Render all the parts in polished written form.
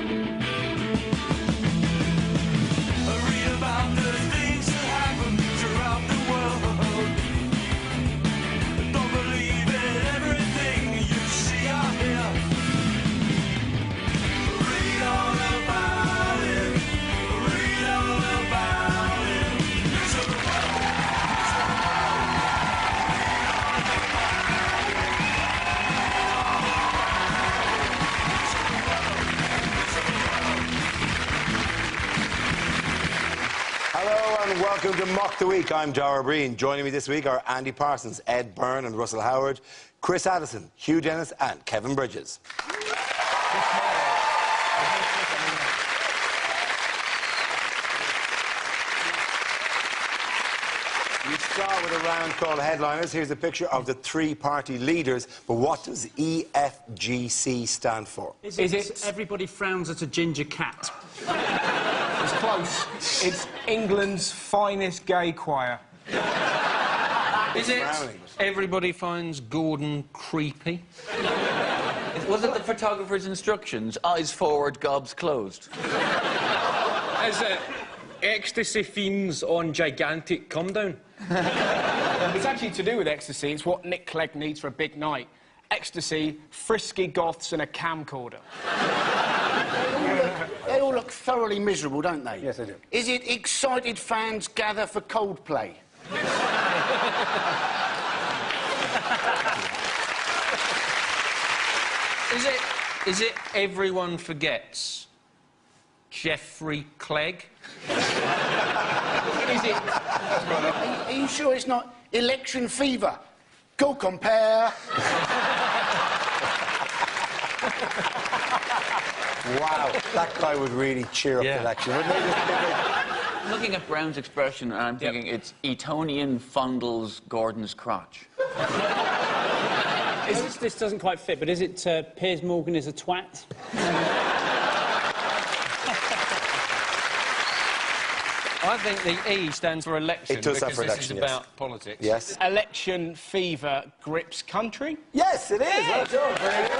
Read about the things that happen throughout the world. Don't believe in everything you see out here. Read all about it. Read all about it. It's a Hello and welcome to Mock the Week. I'm Dara Breen. Joining me this week are Andy Parsons, Ed Byrne and Russell Howard, Chris Addison, Hugh Dennis and Kevin Bridges. We start with a round called Headliners. Here's a picture of the three party leaders, but what does EFGC stand for? Is it everybody frowns at a ginger cat? It's close. It's England's finest gay choir. Is it everybody finds Gordon creepy? Was it the photographer's instructions? Eyes forward, gobs closed. Is it ecstasy fiends on gigantic come down? It's actually to do with ecstasy. It's what Nick Clegg needs for a big night. Ecstasy, frisky goths and a camcorder. They all look thoroughly miserable, don't they? Yes, they do. Is it excited fans gather for Coldplay? Is it everyone forgets Geoffrey Clegg? Is it? Are you sure it's not election fever? Go compare. Wow, that guy would really cheer up the election, wouldn't he? I'm looking at Brown's expression and I'm thinking it's Etonian fondles Gordon's crotch. This doesn't quite fit, but is it Piers Morgan is a twat? I think the E stands for election. It does stand for because election, this is yes. about politics. Yes. Election fever grips country? Yes, it is. Well done. Very good.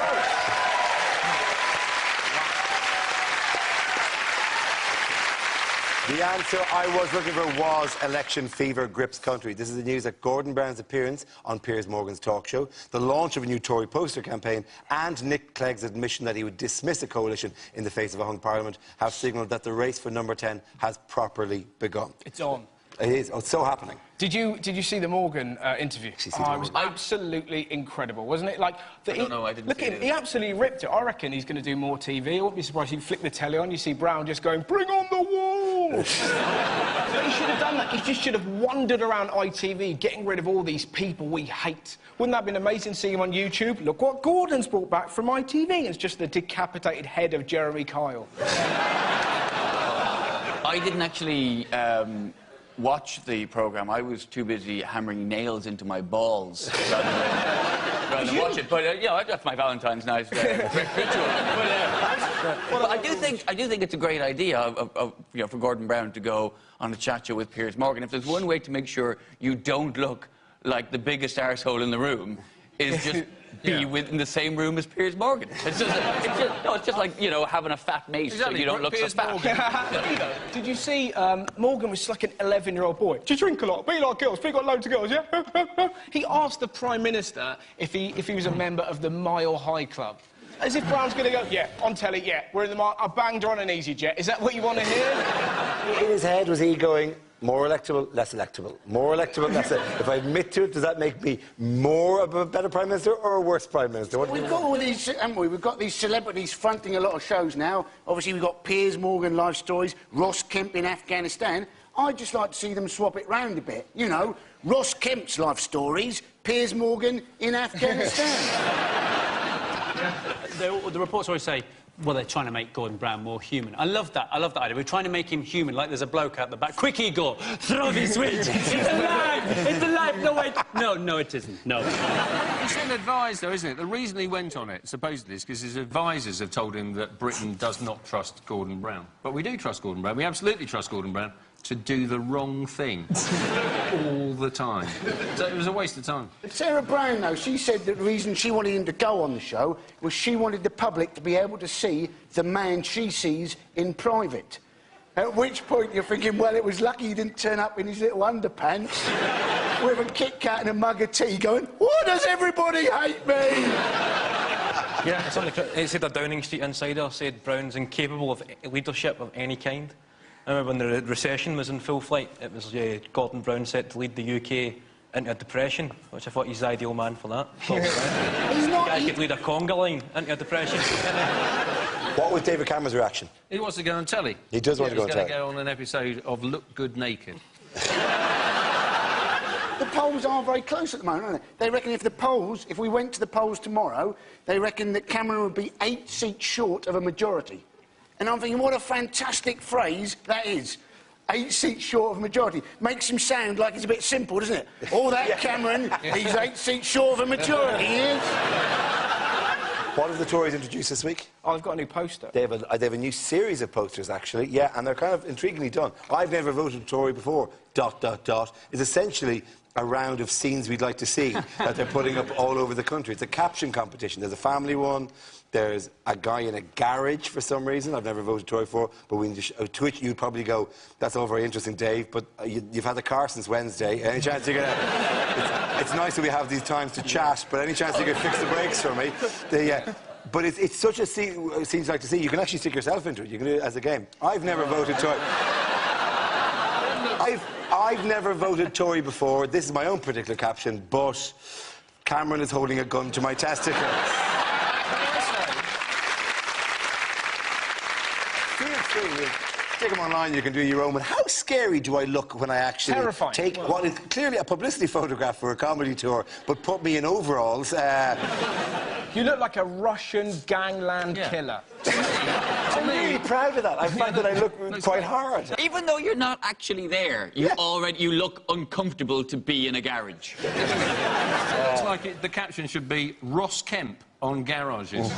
The answer I was looking for was election fever grips country. This is the news that Gordon Brown's appearance on Piers Morgan's talk show, the launch of a new Tory poster campaign, and Nick Clegg's admission that he would dismiss a coalition in the face of a hung parliament have signalled that the race for number 10 has properly begun. It's on. It is. Oh, it's so happening. Did you see the Morgan interview? It was absolutely incredible, wasn't it? Like, I don't know, I didn't look see at it. He absolutely ripped it. I reckon he's going to do more TV. I wouldn't be surprised if you flick the telly on, you see Brown just going, "Bring on the wall!" But he should have done that. He just should have wandered around ITV, getting rid of all these people we hate. Wouldn't that have been amazing seeing him on YouTube? Look what Gordon's brought back from ITV. It's just the decapitated head of Jeremy Kyle. I didn't actually watch the programme. I was too busy hammering nails into my balls rather than watch it. But yeah, that's my Valentine's night ritual. But I do think it's a great idea of for Gordon Brown to go on a chat show with Piers Morgan. If there's one way to make sure you don't look like the biggest arsehole in the room, is just be within the same room as Piers Morgan. It's just like, you know, having a fat mate so you don't look so fat. Did you see Morgan was like an 11-year-old boy? Do you drink a lot? Be like girls. Be got loads of girls, yeah? He asked the Prime Minister if he was a member of the Mile High Club. As if Brown's going to go, yeah, on telly, yeah, we're in the mile. I banged her on an EasyJet. Is that what you want to hear? In his head, was he going, more electable, less electable? More electable, less electable. If I admit to it, does that make me more of a better Prime Minister or a worse Prime Minister? We've got all these, haven't we? We've got these celebrities fronting a lot of shows now. Obviously, we've got Piers Morgan Life Stories, Ross Kemp in Afghanistan. I'd just like to see them swap it round a bit. You know, Ross Kemp's life stories, Piers Morgan in Afghanistan. The reports always say, well, they're trying to make Gordon Brown more human. I love that. I love that idea. We're trying to make him human, like there's a bloke out the back. Quick, Igor, throw the switch. It's alive! It's alive! No, wait. No, it isn't. No. He's been advised, though, isn't it? The reason he went on it, supposedly, is because his advisers have told him that Britain does not trust Gordon Brown. But we do trust Gordon Brown. We absolutely trust Gordon Brown. to do the wrong thing all the time. So it was a waste of time. Sarah Brown, though, she said that the reason she wanted him to go on the show was she wanted the public to be able to see the man she sees in private. At which point you're thinking, well, it was lucky he didn't turn up in his little underpants with a Kit Kat and a mug of tea going, why does everybody hate me? Yeah, it said a Downing Street insider said Brown's incapable of leadership of any kind. I remember when the recession was in full flight, it was Gordon Brown set to lead the UK into a depression, which I thought he's the ideal man for that. He's not... Guy could lead a conga line into a depression. What was David Cameron's reaction? He wants to go on telly. He does want to go on telly. He's going to go on an episode of Look Good Naked. The polls are very close at the moment, aren't they? They reckon if we went to the polls tomorrow, they reckon that Cameron would be 8 seats short of a majority. And I'm thinking, what a fantastic phrase that is. 8 seats short of a majority. Makes him sound like it's a bit simple, doesn't it? All that, Cameron, he's 8 seats short of a majority, he is. What have the Tories introduced this week? Oh, I've got a new poster. They have a new series of posters, actually, yeah, and they're kind of intriguingly done. I've never voted Tory before, ... It's essentially a round of scenes we'd like to see that they're putting up all over the country. It's a caption competition. There's a family one, there's a guy in a garage for some reason I've never voted Tory for, but to which you'd probably go, that's all very interesting, Dave, but you've had the car since Wednesday. Any chance you're going to... It's nice that we have these times to chat, but any chance you could fix the brakes for me? But it's such a scene you'd like to see. You can actually stick yourself into it. You can do it as a game. I've never voted Tory. I've never voted Tory before. This is my own particular caption, but Cameron is holding a gun to my testicles. Feel free. Stick them online, you can do your own. But how scary do I look when I actually take what is clearly a publicity photograph for a comedy tour, but put me in overalls? You look like a Russian gangland killer. I'm really proud of that. I find that I look quite hard. Even though you're not actually there, you look uncomfortable to be in a garage. It's like the caption should be Ross Kemp on garages.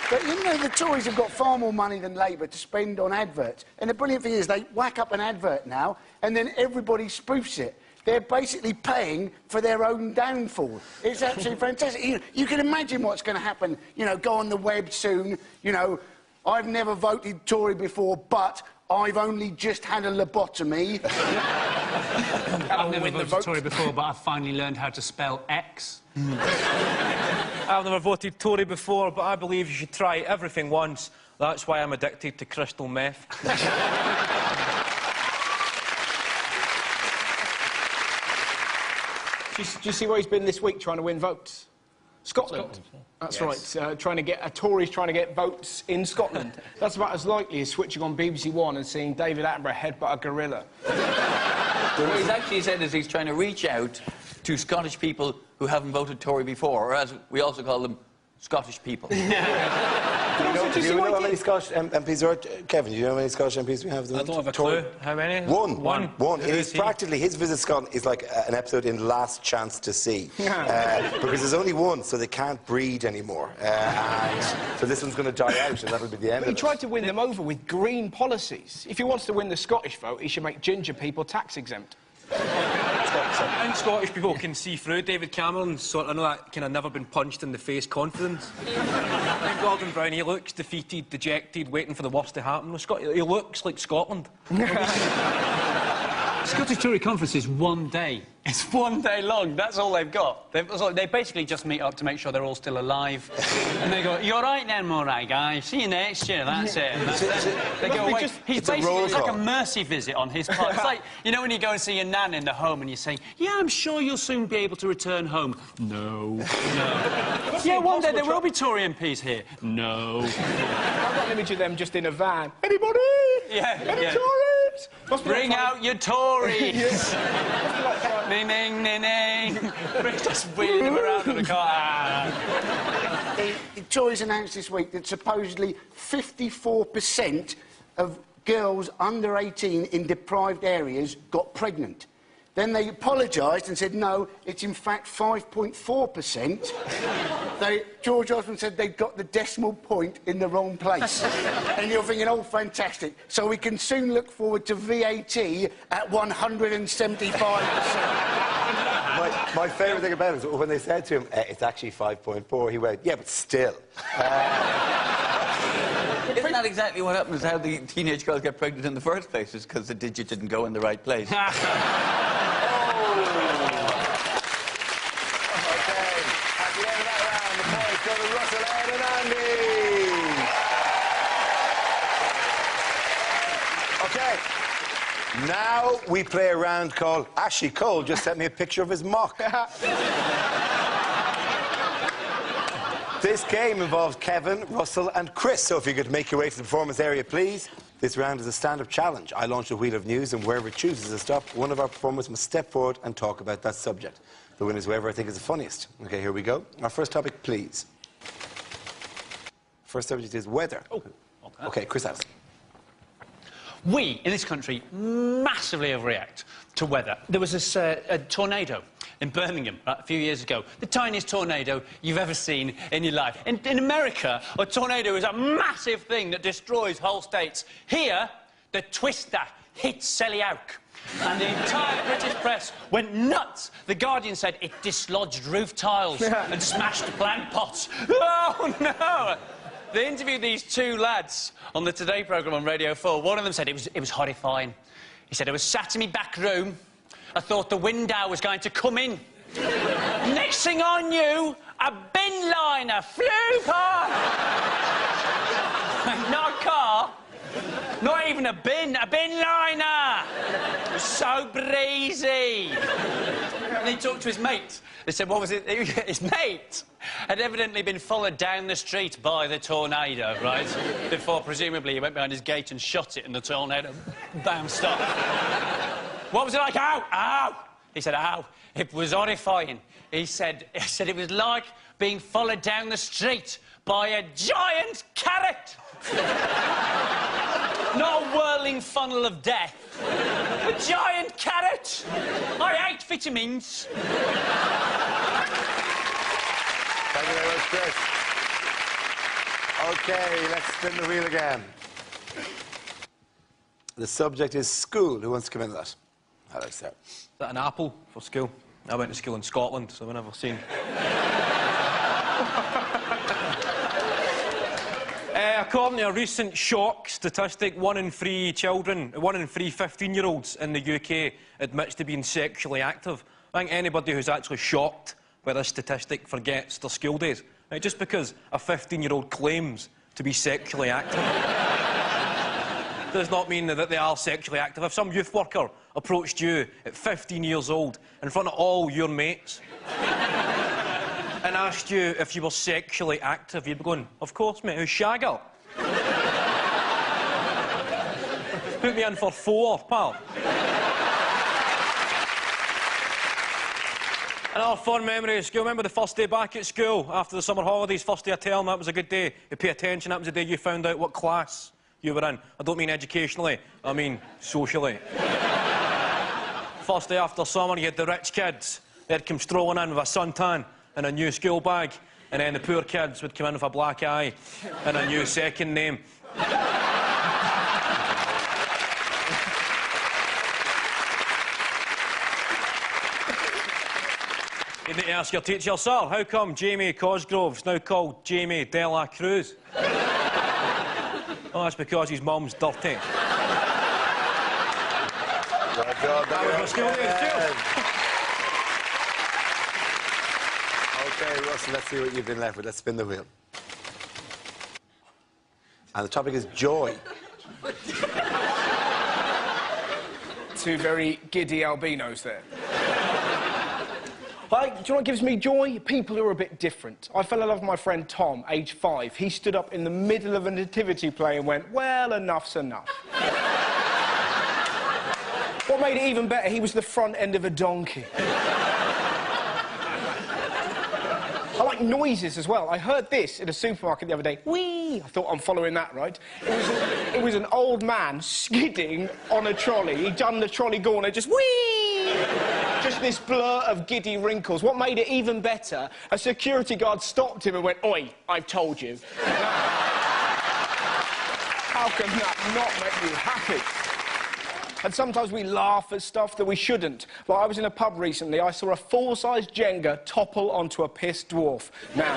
But, you know, the Tories have got far more money than Labour to spend on adverts. And the brilliant thing is they whack up an advert now, and then everybody spoofs it. They're basically paying for their own downfall. It's absolutely fantastic. You can imagine what's going to happen. You know, go on the web soon. You know, I've never voted Tory before, but I've only just had a lobotomy. I've never voted Tory before, but I've finally learned how to spell X. I've never voted Tory before, but I believe you should try everything once. That's why I'm addicted to crystal meth. Do you see where he's been this week trying to win votes? Scotland. That's right. Tories trying to get votes in Scotland. That's about as likely as switching on BBC One and seeing David Attenborough headbutt a gorilla. What he's actually said is he's trying to reach out to Scottish people who haven't voted Tory before, or as we also call them, Scottish people. Do you know how many Scottish MPs there are? Kevin, do you know how many Scottish MPs we have? I don't have a clue. How many? One. It's practically, his visit to Scotland is like an episode in Last Chance to See. Because there's only one, so they can't breed anymore. And so this one's going to die out, and that'll be the end of it. He tried to win them over with green policies. If he wants to win the Scottish vote, he should make ginger people tax-exempt. And Scottish people can see through David Cameron's sort of, that kind of never been punched in the face confidence. And Gordon Brown, he looks defeated, dejected, waiting for the worst to happen. He looks like Scotland. Scottish Tory conference is one day. It's 1 day long. That's all they've got. They basically just meet up to make sure they're all still alive. And they go, "You're right then, Moray guy. See you next year." That's it. They go away. It's like a mercy visit on his part. It's like, you know, when you go and see your nan in the home and you say, "Yeah, I'm sure you'll soon be able to return home." No. Yeah, one day there will be Tory MPs here. No. I've got an image of them just in a van. Anybody? Any Tories? Bring out your Tories. Ning, ning, ning, ning. Just wheeling them around in the car. The Tories announced this week that supposedly 54% of girls under 18 in deprived areas got pregnant. Then they apologised and said, no, it's in fact 5.4%. George Osborne said they'd got the decimal point in the wrong place. And you're thinking, oh, fantastic. So we can soon look forward to VAT at 175%. My favourite thing about it was when they said to him, it's actually 5.4, he went, yeah, but still. Isn't that exactly what happens, how the teenage girls get pregnant in the first place? Is because the digit didn't go in the right place. Okay, at the end of that round, the points go to Russell, Ed and Andy. OK, now we play a round called... Ashley Cole just sent me a picture of his mock. This game involves Kevin, Russell and Chris, so if you could make your way to the performance area, please. This round is a stand-up challenge. I launch a wheel of news, and wherever it chooses to stop, one of our performers must step forward and talk about that subject. The winner is whoever I think is the funniest. OK, here we go. Our first topic, please. First subject is weather. Oh, OK, Chris House. We, in this country, massively overreact to weather. There was this a tornado in Birmingham a few years ago. The tiniest tornado you've ever seen in your life. In America, a tornado is a massive thing that destroys whole states. Here, the Twister hit Selly Oak. And the entire British press went nuts. The Guardian said it dislodged roof tiles and smashed plant pots. Oh, no! They interviewed these two lads on the Today programme on Radio 4. One of them said it was horrifying. He said, I was sat in my back room. I thought the window was going to come in. Next thing I knew, a bin liner flew past. Not a car, not even a bin liner. It was so breezy. And he talked to his mate. They said, what was it? His mate had evidently been followed down the street by the tornado, right? Before, presumably, he went behind his gate and shot it and the tornado bounced off. What was it like? Ow! Ow! He said, ow. It was horrifying. He said it was like being followed down the street by a giant carrot. Not a whirling funnel of death. A giant carrot. I ate vitamins. Thank you very much, Chris. OK, let's spin the wheel again. The subject is school. Who wants to come in with that? Alex, there. Is that an apple for school? I went to school in Scotland, so I've never seen... According to a recent shock statistic, 1 in 3 children, 1 in 3 15-year-olds in the UK admits to being sexually active. I think anybody who's actually shocked by this statistic forgets their school days. Now, just because a 15-year-old claims to be sexually active does not mean that they are sexually active. If some youth worker approached you at 15 years old in front of all your mates and asked you if you were sexually active, you'd be going, of course, mate, who's Shagger? Put me in for 4, pal. Another fun memory of school. Remember the first day back at school after the summer holidays, first day of term, that was a good day. You pay attention, that was the day you found out what class you were in. I don't mean educationally, I mean socially. First day after summer, you had the rich kids. They'd come strolling in with a suntan and a new school bag, and then the poor kids would come in with a black eye and a new second name. You need to ask your teacher, sir, how come Jamie Cosgrove's now called Jamie De La Cruz? Oh, that's because his mum's dirty. That was my school days, cheers. OK, Russell, let's see what you've been left with. Let's spin the wheel. And the topic is joy. Two very giddy albinos there. Like, do you know what gives me joy? People who are a bit different. I fell in love with my friend Tom, age 5. He stood up in the middle of a nativity play and went, well, enough's enough. What made it even better, he was the front end of a donkey. I like noises as well. I heard this in a supermarket the other day. Whee! I thought, I'm following that, right? It was an old man skidding on a trolley. He'd done the trolley gauntlet, just whee! this blur of giddy wrinkles. What made it even better, a security guard stopped him and went, "Oi, I've told you." How can that not make you happy? And sometimes we laugh at stuff that we shouldn't. Like, I was in a pub recently, I saw a full-size Jenga topple onto a pissed dwarf. Now,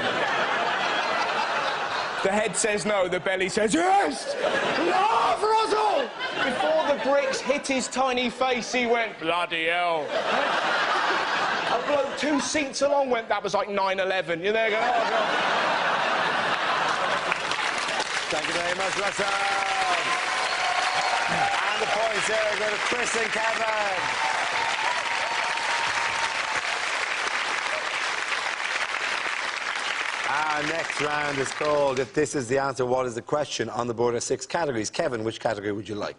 the head says no, the belly says yes! Laugh for us all! Before the bricks hit his tiny face, he went, "Bloody hell." A bloke 2 seats along went, "That was like 9/11. You're there going, "Oh, God." Thank you very much, Russell. And the points there go to Chris and Kevin. Our next round is called If This Is the Answer, What Is the Question? On the board are 6 categories. Kevin, which category would you like?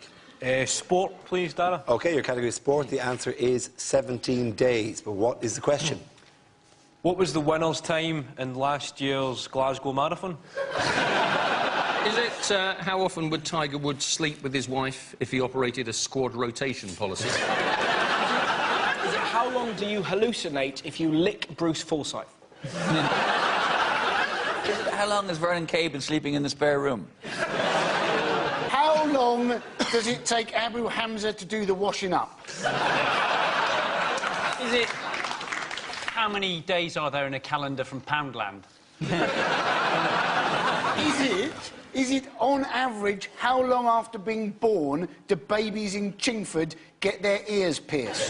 Sport, please, Dara. OK, your category is sport. The answer is 17 days. But what is the question? What was the winner's time in last year's Glasgow Marathon? Is it how often would Tiger Woods sleep with his wife if he operated a squad rotation policy? Is it how long do you hallucinate if you lick Bruce Forsyth? How long has Vernon Kay been sleeping in the spare room? How long does it take Abu Hamza to do the washing up? Is it... How many days are there in a calendar from Poundland? Is it, on average, how long after being born do babies in Chingford get their ears pierced?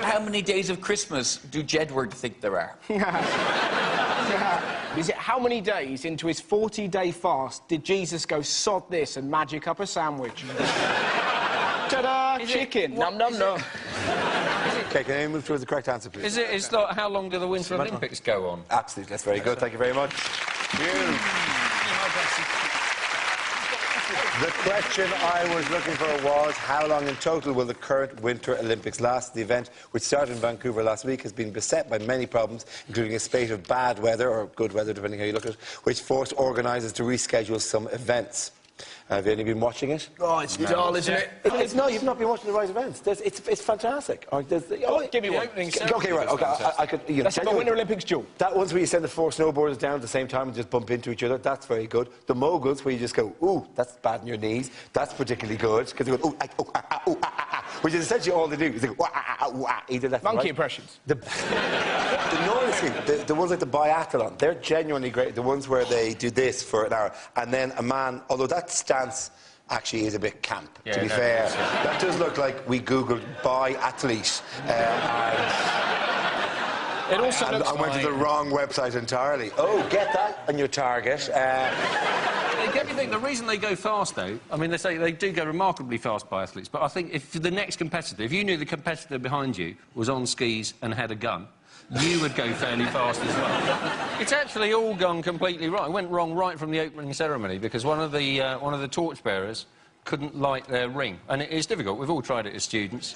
How many days of Christmas do Jedward think there are? Is it how many days into his 40-day fast did Jesus go, "Sod this," and magic up a sandwich? Ta-da! Chicken! Num num num. OK, can you move towards the correct answer, please? It's like how long do the Winter Olympics go on? Absolutely, that's very good. Thank you very much. The question I was looking for was, how long in total will the current Winter Olympics last? The event, which started in Vancouver last week, has been beset by many problems, including a spate of bad weather, or good weather, depending how you look at it, which forced organisers to reschedule some events. Have you any been watching it? Oh, it's dull, isn't it? No, you've not been watching the right events. It's fantastic. Give me one. OK, right, OK. I could, you know, That's like a Winter Olympics duel. That one's where you send the 4 snowboarders down at the same time and just bump into each other. That's very good. The moguls, where you just go, "Ooh, that's bad in your knees." That's particularly good, because they go, "Ooh, ah, ooh, ah, ah, ooh, ah, ah, ah," which is essentially all they do. Is they go, "Ooh, ah, ah, ooh, ah." Either left or Monkey right. impressions. The ones like the biathlon, they're genuinely great. The ones where they do this for an hour, and then a man, although that stance actually is a bit camp, to be fair. That does look like we googled biathlete, It also looks I went to the wrong website entirely. Oh, get that on your target. Don't you think the reason they go fast, though, I mean, they say they do go remarkably fast by athletes, but I think if the next competitor, if you knew the competitor behind you was on skis and had a gun, you would go fairly fast as well. It's actually all gone completely wrong. It went wrong right from the opening ceremony because one of the torchbearers couldn't light their ring, and it is difficult. We've all tried it as students.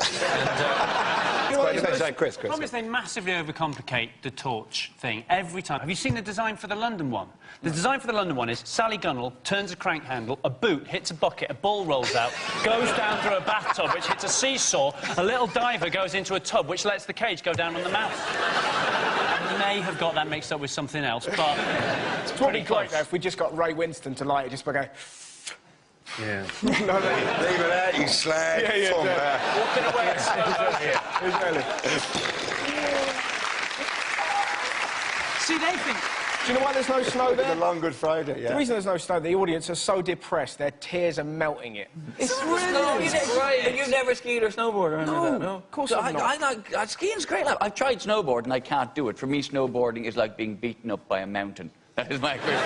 Chris. The problem is they massively overcomplicate the torch thing every time. Have you seen the design for the London one? The design for the London one is Sally Gunnell turns a crank handle, a boot hits a bucket, a ball rolls out, goes down through a bathtub, which hits a seesaw, a little diver goes into a tub, which lets the cage go down on the mouth. I may have got that mixed up with something else, but It's probably great, though, if we just got Ray Winston to light it just by going... Yeah. Leave it out, you slag. Walking away. see, they think... Do you know why there's no snow there? The long Good Friday, yeah. The reason there's no snow, the audience are so depressed, their tears are melting it. It's great. You've never skied or snowboarded or anything like that, no? Of course I've not. Skiing's great. I've tried snowboarding and I can't do it. For me, snowboarding is like being beaten up by a mountain. That is my experience.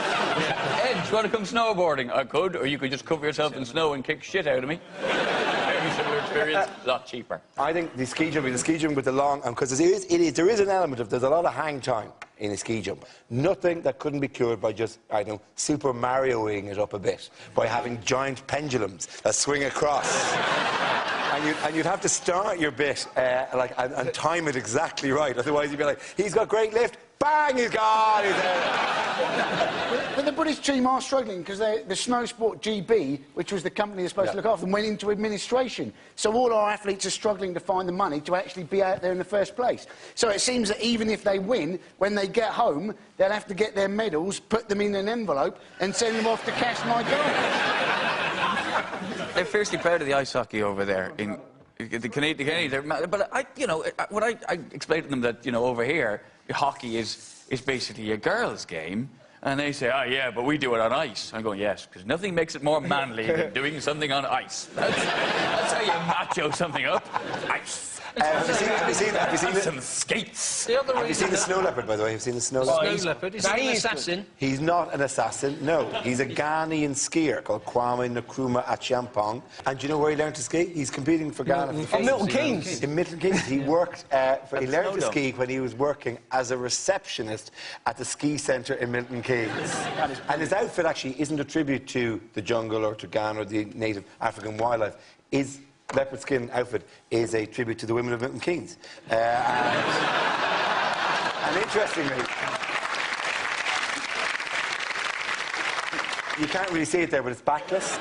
Ed, do you want to come snowboarding? I could, or you could just cover yourself in snow and kick shit out of me. Very similar experience, a lot cheaper. I think the ski jumping with the long... Because there is an element of... There's a lot of hang time in a ski jump. Nothing that couldn't be cured by just, I don't know, Super Marioing it up a bit, by having giant pendulums that swing across. And you'd have to start your bit and time it exactly right. Otherwise, you'd be like, he's got great lift, Bang, he's gone. He's out. But the British team are struggling because the Snow Sport GB, which was the company that's supposed to look after them, went into administration. So all our athletes are struggling to find the money to actually be out there in the first place. So it seems that even if they win, when they get home, they'll have to get their medals, put them in an envelope, and send them off to Cash My Goal. They're fiercely proud of the ice hockey over there in the Canadians. But when I explained to them that, you know, over here, hockey is basically a girls' game. And they say, oh, yeah, but we do it on ice. I'm going, yes, because nothing makes it more manly than doing something on ice. That's how you macho something up. Ice. Have you seen some skates? Have you seen the snow leopard, by the way? Have you seen the snow leopard? Snow leopard. Is he an assassin? He's not an assassin, no. He's a Ghanaian skier called Kwame Nkrumah Achiampong. And do you know where he learned to ski? He's competing for Ghana. On Milton Keynes. In Milton Keynes. He worked, he learned to ski when he was working as a receptionist at the ski centre in Milton Keynes. And his outfit actually isn't a tribute to the jungle or to Ghana or the native African wildlife. His leopard skin outfit is a tribute to the women of Milton Keynes. And interestingly, you can't really see it there, but it's backless.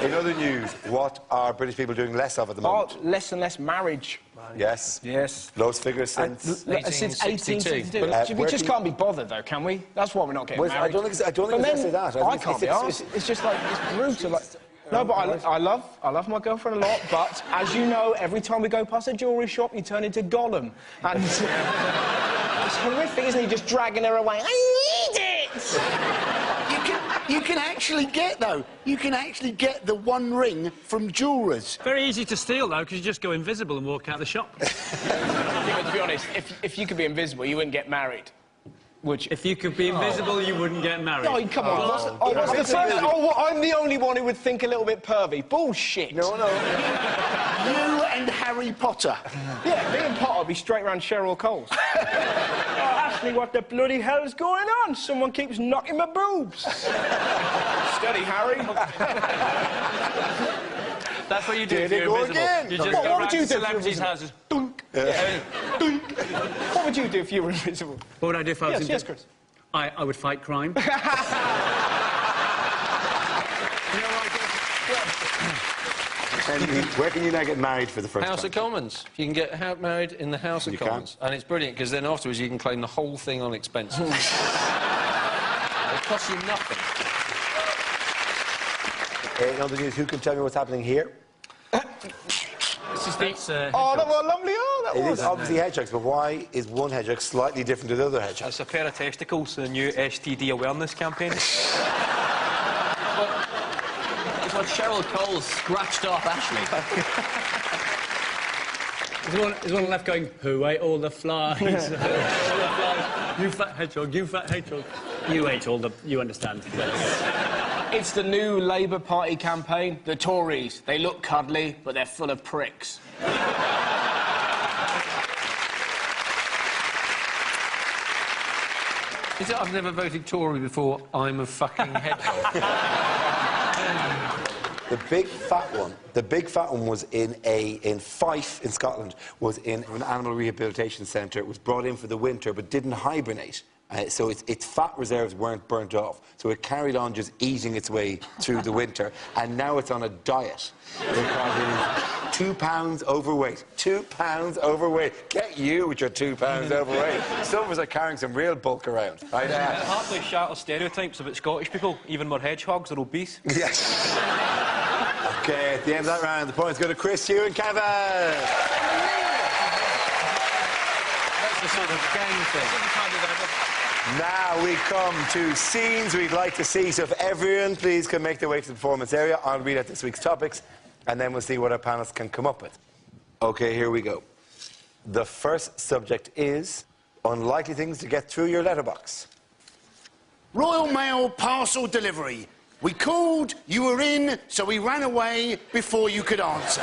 In other news, what are British people doing less of at the moment? Oh, less and less marriage. Yes. Yes. Lowest figures since... Since 1862. We just can't be bothered, though, can we? That's why we're not getting married. I don't think it's exactly that. I can't be asked. It's just like, it's brutal. Like, no, but I love my girlfriend a lot, but as you know, every time we go past a jewellery shop, you turn into Gollum. And it's horrific, isn't it? Just dragging her away. I need it! You can actually get, though, you can actually get the one ring from jewellers. Very easy to steal, though, because you just go invisible and walk out the shop. Yeah, but to be honest, if you could be invisible, you wouldn't get married. Would you? If you could be invisible, you wouldn't get married. Oh, come on. What's the first... I'm the only one who would think a little bit pervy. Bullshit. No. You and Harry Potter. Yeah, me and Potter would be straight round Cheryl Coles. Ashley, what the bloody hell's going on? Someone keeps knocking my boobs. Steady, Harry. That's what you do if Did it you're go invisible. again? You just What go would around you do if you were celebrities' invisible? houses. Dunk. Yeah. Dunk. What would you do if you were invisible? What would I do if I was Yes, Chris. I would fight crime. And where can you now get married for the first House time? of Commons. You can get married in the House of You Commons. And it's brilliant, because then afterwards you can claim the whole thing on expenses. It costs you nothing. In other news, who can tell me what's happening here? Oh, that was lovely. Oh, that It was. is obviously hedgehogs, but why is one hedgehog slightly different to the other hedgehog? It's a pair of testicles, the new STD awareness campaign. It's what Cheryl Cole scratched off Ashley. There's one left going, who ate all the flies? Who ate all the flies? You fat hedgehog, you fat hedgehog. You ate all the... You understand. It's the new Labour Party campaign. The Tories. They look cuddly, but they're full of pricks. Is it I've never voted Tory before, I'm a fucking hedgehog? The big fat one was in Fife in Scotland, was in an animal rehabilitation centre. It was brought in for the winter but didn't hibernate. So its fat reserves weren't burnt off. So it carried on just eating its way through the winter. And now it's on a diet. Because it is 2 pounds overweight. 2 pounds overweight. Get you with your 2 pounds overweight. Some of us are carrying some real bulk around. Right? Hardly shatter stereotypes about Scottish people. Even more hedgehogs are obese. Yes. OK, at the end of that round, the points go to Chris, Hugh and Kevin. That's the sort of gang thing. Now we come to scenes we'd like to see. So if everyone, please, can make their way to the performance area, I'll read out this week's topics, and then we'll see what our panelists can come up with. OK, here we go. The first subject is unlikely things to get through your letterbox. Royal Mail parcel delivery. We called, you were in, so we ran away before you could answer.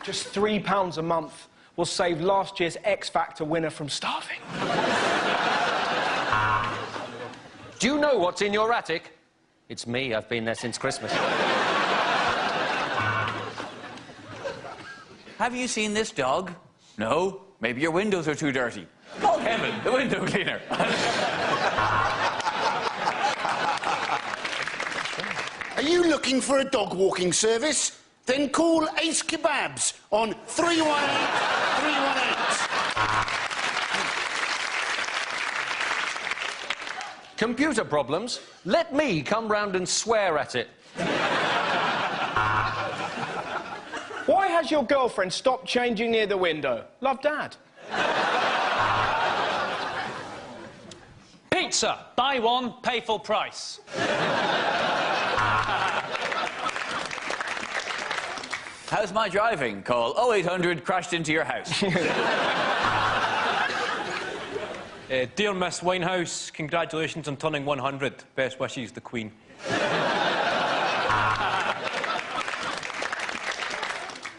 Just £3 a month will save last year's X Factor winner from starving. Do you know what's in your attic? It's me. I've been there since Christmas. have you seen this dog? No? Maybe your windows are too dirty. Call Kevin, the window cleaner. Are you looking for a dog walking service? Then call Ace Kebabs on 318 318. Computer problems? Let me come round and swear at it. Why has your girlfriend stopped changing near the window? Love, Dad. Pizza. Buy one, pay full price. How's my driving? Call 0800 crashed into your house. Dear Miss Winehouse, congratulations on turning 100. Best wishes, the Queen.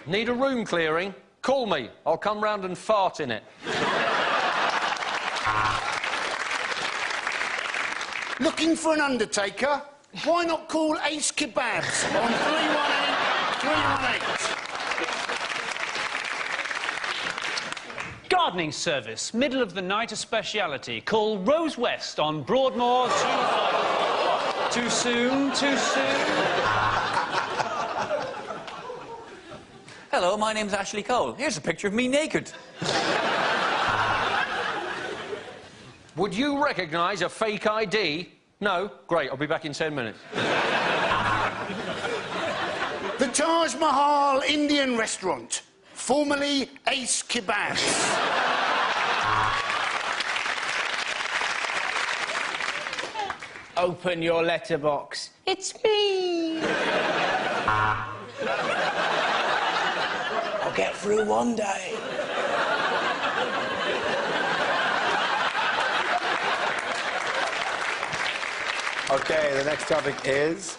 Need a room clearing? Call me. I'll come round and fart in it. Looking for an undertaker? Why not call Ace Kebabs on 318 318? Gardening service. Middle of the night, a speciality. Call Rose West on Broadmoor 255. Too soon, too soon. Hello, my name's Ashley Cole. Here's a picture of me naked. Would you recognise a fake ID? No? Great, I'll be back in 10 minutes. The Taj Mahal Indian restaurant, formerly Ace Kebabs. Open your letterbox. It's me. I'll get through one day. OK, the next topic is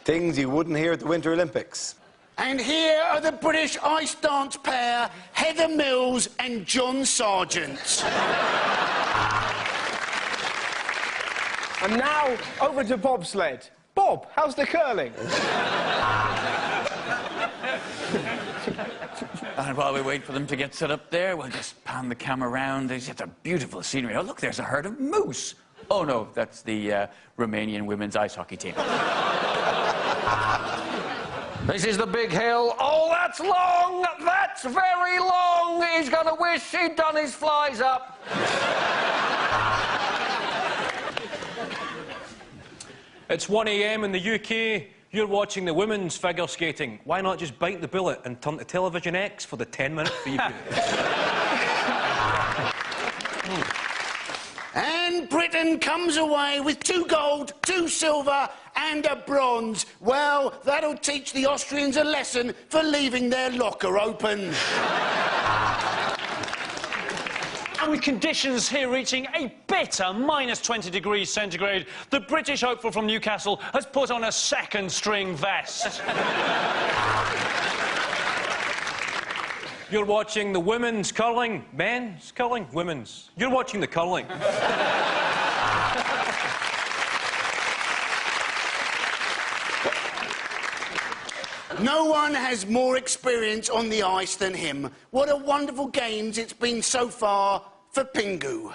things you wouldn't hear at the Winter Olympics. And here are the British ice dance pair, Heather Mills and John Sargent. And now, over to bobsled. Bob, how's the curling? And while we wait for them to get set up there, we'll just pan the camera around. There's just a beautiful scenery. Oh, look, there's a herd of moose. Oh, no, that's the Romanian women's ice hockey team. This is the big hill. Oh, that's long! That's very long! He's gonna wish he'd done his flies up. It's 1 a.m. in the UK. You're watching the women's figure skating. Why not just bite the bullet and turn to Television X for the 10-minute preview? And Britain comes away with 2 gold, 2 silver and a bronze. Well, that'll teach the Austrians a lesson for leaving their locker open. And with conditions here reaching a bitter minus 20 degrees centigrade, the British hopeful from Newcastle has put on a second-string vest. You're watching the women's curling. Men's curling? Women's. You're watching the curling. No one has more experience on the ice than him. What a wonderful games it's been so far for Pingu.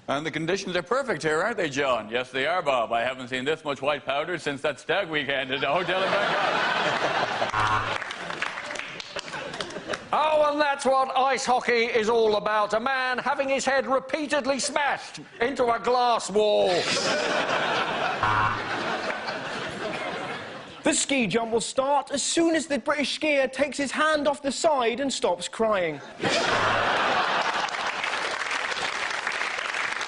And the conditions are perfect here, aren't they, John? Yes, they are, Bob. I haven't seen this much white powder since that stag weekend at the hotel in Bangkok. Oh, and that's what ice hockey is all about. A man having his head repeatedly smashed into a glass wall. The ski jump will start as soon as the British skier takes his hand off the side and stops crying.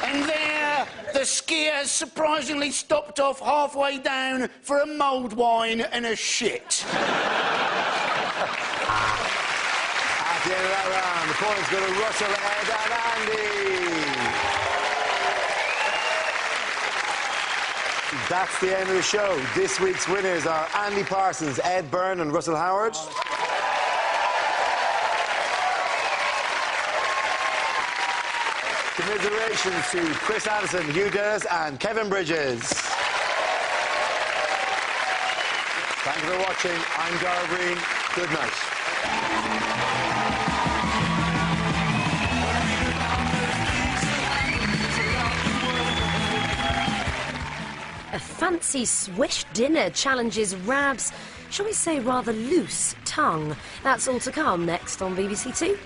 And there, the skier has surprisingly stopped off halfway down for a mulled wine and a shit. At the end of that round, the points go to Russell, Ed and Andy. That's the end of the show. This week's winners are Andy Parsons, Ed Byrne and Russell Howard. Commiserations to Chris Addison, Hugh Dennis and Kevin Bridges. Thank you for watching. I'm Darrell Green. Good night. A fancy Swiss dinner challenges Rab's, shall we say, rather loose tongue. That's all to come next on BBC Two.